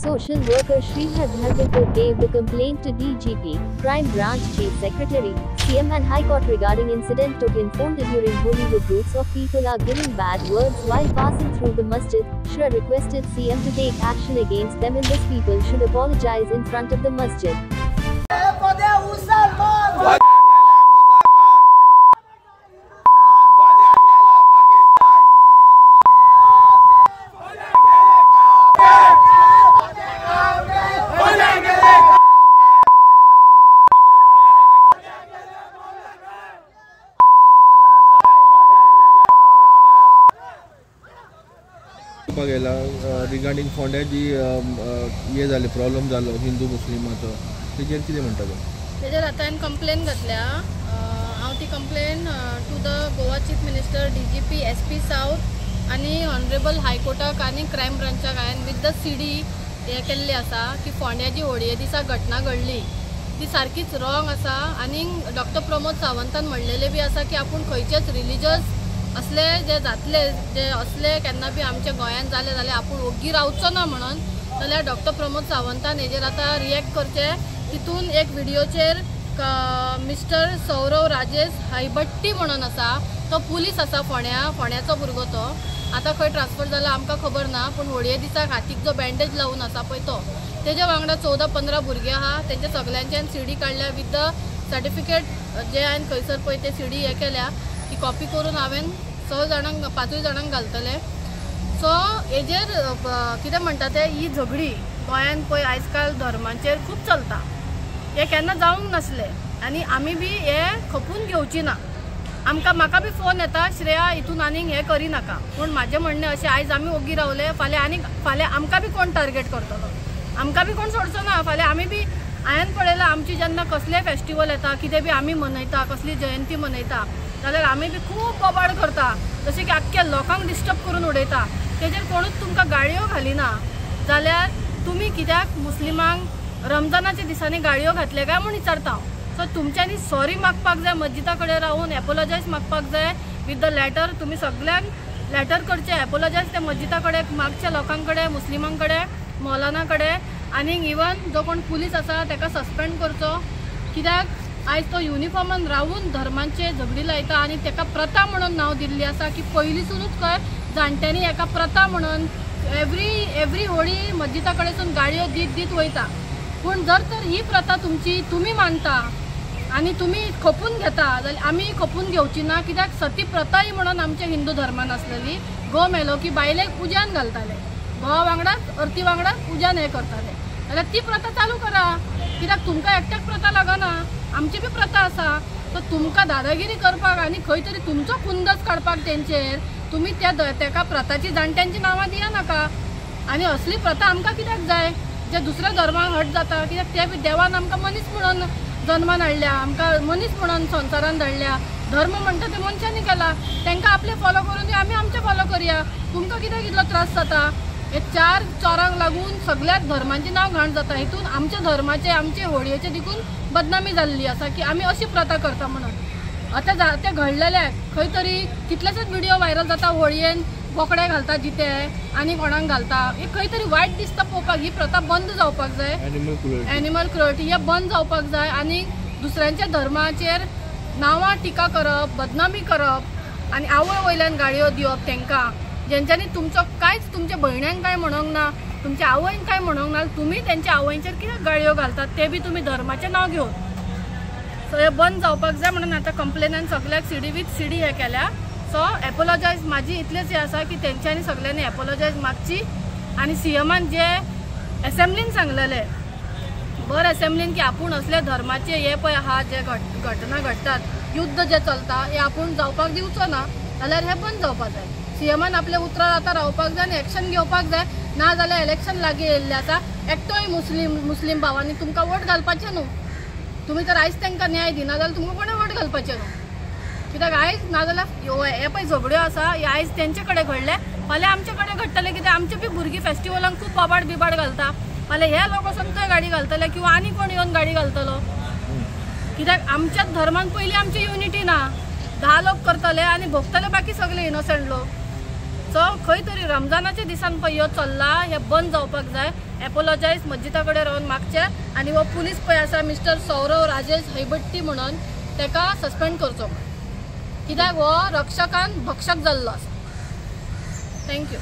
social worker Sridhar Bhargava gave the complaint to DGP, Crime Branch Chief Secretary, CM and High Court regarding incident took informed that during Hollywood groups of people are giving bad words while passing through the masjid. Shra requested CM to take action against them and these people should apologize in front of the masjid. गेला regarding फोंड्याची हे जाले problem जालो हिंदू मुस्लिमाचो तेजेर कितें म्हणटा तो तेजेर आतां हांवें कंप्लेन घातल्या हांव ती complaint to the Goa chief minister DGP SP south आनी ऑनरेबल हायकोर्टाक आनी क्रायम ब्रांचाक हांवें विथ द CD हे केल्ले आसा की फोंड्याची होळये दिसा घटना घडली ती सारकीच रॉंग आसा आनी डॉक्टर प्रमोद सावंतान म्हणलेले बी आसा की आपूण खंयचेच रिलिजियस असले जे जातले जे असले केन्ना बी आमच्या गोंयांत जाले जाल्यार आपूण ओग्गी रावचो ना म्हणून जाल्यार डॉक्टर प्रमोद सावंतान हेजेर आतां रिएक्ट करचे तितून एक व्हिडिओचेर मिस्टर सौरव राजेश हैबट्टी म्हणून आसा तो पुलीस आसा फोंड्याचो भुरगो तो आतां खंय ट्रान्सफर जाला आमकां खबर ना पूण होळये दिसाक हातीक जो बँडेज लावून आसा पळय तो तेजे वांगडा 14-15 भुरगे आहा तेंचे सगल्यांचे CD काडल्या विथ द सर्टिफिकेट जे हांवें खंयसर पळय ते CD हे केल्या ती कॉपी करून हांवें 6 जाणांक 5 जाणांक घालतले सो हेजेर कितें म्हणटा ते ही झगडी गोंयांत पळय आयज काल धर्मांचेर खूब चलता हे केन्ना जावंक नासले आनी आमी बी हे खपून घेवची ना म्हाका बी फोन येता श्रेया हितून आनीक हे करिनाका पूण म्हाजें म्हणणें अशें आयज आमी ओग्गी रावले फाल्यां आमकां बी कोण टार्गेट करतलो आमकां बी कोण सोडचो ना फाल्यां आमी बी हांवें पळयलां आमची जेन्ना कसलेय फेस्टिवल येता कितें बी आमी मनयता कसली जयंती मनयता जाल्यार आमी बी खूब बोबाड करता जशें की आख्ख्या लोकांक डिस्टर्ब करून उडयता तेजेर कोणूच तुमकां गाळयो घालिना जाल्यार तुमी कित्याक मुस्लिमांक रमजानाच्या दिसांनी गाळयो घातले काय म्हूण विचारता सो तुमच्यांनी सॉरी मागपाक जाय मस्जिदा कडेन रावून एपोलॉजायज मागपाक जाय विथ द लॅटर तुमी सगळ्यांक लॅटर करचे एपोलॉजायज त्या मस्जिदा कडेन मागच्या लोकां कडेन मुस्लिमां कडेन मौलाना कडेन आनी इवन जो कोण पुलीस आसा ताका सस्पेंड करचो कित्याक आयज तो युनिफॉर्मान रावून धर्मांचे झगडी लायता आनी ताका प्रथा म्हणून नांव दिल्ली आसा की पयलींसूनच खंय जाणट्यांनी हेका प्रथा म्हणून एवरी होळी मस्जिदा कडेसून गाळयो दीत वयता पूण जर तर ही प्रथा तुमी मानता आनी तुमी खपून घेता जाल्यार आमी खपून घेवची ना कित्याक सती प्रथा ही म्हणून आमच्या हिंदू धर्मान आसलेली घो मेलो की बायलेक उज्यान घालताले घोवा वांगडाच अर्ती वांगडाच उज्यान हे करताले जाल्यार ती प्रथा चालू करा कित्याक तुमकां एकट्याक प्रथा लागना आमची बी प्रथा आसा तर तुमकां दादागिरी करपाक आनी खंय तरी तुमचो खुंदस काडपाक तेंचेर तुमी त्या प्रथाची जाणट्यांची नांवां दिया नाका आनी असली प्रथा आमकां कित्याक जाय जे दुसऱ्या धर्माक हट जाता कित्याक ते बी देवान आमकां मनीस म्हणून जन्मान हाडल्या आमकां मनीस म्हणून संवसारान धाडल्या धर्म म्हणटा ते मनशांनी केला तांकां आपले फॉलो करून आमी आमचे फॉलो करया तुमकां कित्याक इतलो त्रास जाता हे 4 चोरांक लागून सगळ्याच धर्मांचें नांव घाण जाता हितून आमच्या धर्माचे आमचे होळयेचे देखून बदनामी जाल्ली आसा की आमी अशी प्रथा करता म्हणून आतां ते घडलेले खंय तरी कितलेशेच व्हिडिओ व्हायरल जाता होळयेन बोकडे घालता जिते आनी कोणाक घालता हे खंय तरी वायट दिसता पळोवपाक ही प्रथा बंद जावपाक जाय एनिमल क्रुएल्टी हे बंद जावपाक जाय आनी दुसऱ्यांच्या धर्माचेर नांवां टिका करप बदनामी करप आनी आवय वयल्यान गाळयो दिवप तांकां जेंच्यांनी तुमचो कांयच तुमच्या भयण्यांक काय म्हणोंक ना तुमच्या आवयंक काय म्हणोंक ना तुमी तेंच्या आवयंचेर कित्याक गाळयो घालतात ते बी तुमी धर्माचें नांव घेवन सो हे बंद जावपाक जाय म्हणून आतां कंप्लेनान सगळ्याक CD विथ CD हे केल्या सो एपोलॉजायज म्हाजी इतलेच हे आसा की तेंच्यांनी सगळ्यांनी एपोलॉजायज मागची आनी CMान जे असेंब्लीन सांगलेले भर असेंब्लीन की आपूण असले धर्माचे हे पळय आहा जे घटना घडटात युद्ध जे चलता हे आपूण जावपाक दिवचो ना जाल्यार हे बंद जावपाक जाय CMान आपले उतरार आतां रावपाक जाय आनी एक्शन घेवपाक जाय ना जाल्यार इलेक्शन लागीं येयल्लें आसा एकटोय मुस्लीम भावांनी तुमकां वोट घालपाचें न्हू तुमी तर आयज तांकां न्याय दिना जाल्यार तुमकां कोणें वोट घालपाचें न्हू कित्याक आयज ना जाल्यार हे पळय झगड्यो आसा हे आयज तेंचे कडेन घडले फाल्यां आमचे कडेन घडटले कित्याक आमचे बी भुरगीं फेस्टिवलांक खूब बोबाड घालता फाल्यां हे लोक वचून थंय गाडी घालतले किंवा आनी कोण येवन गाडी घालतलो कित्याक आमच्याच धर्मान पयलीं आमची युनिटी ना 10 लोक करतले आनी भोगतले बाकी सगळे इनोसंट लोक सो खंय तरी रमजानाच्या दिसान पळय ह्यो चल्ला हे बंद जावपाक जाय. एपोलॉजायज मस्जिदा कडेन रावन मागचें आनी हो पुलीस पळय आसा मिस्टर सौरव राजेश हैबट्टी म्हणून ताका सस्पेंड करचो कित्याक हो रक्षकान भक्षक जाल्लो आसा. थँक्यू.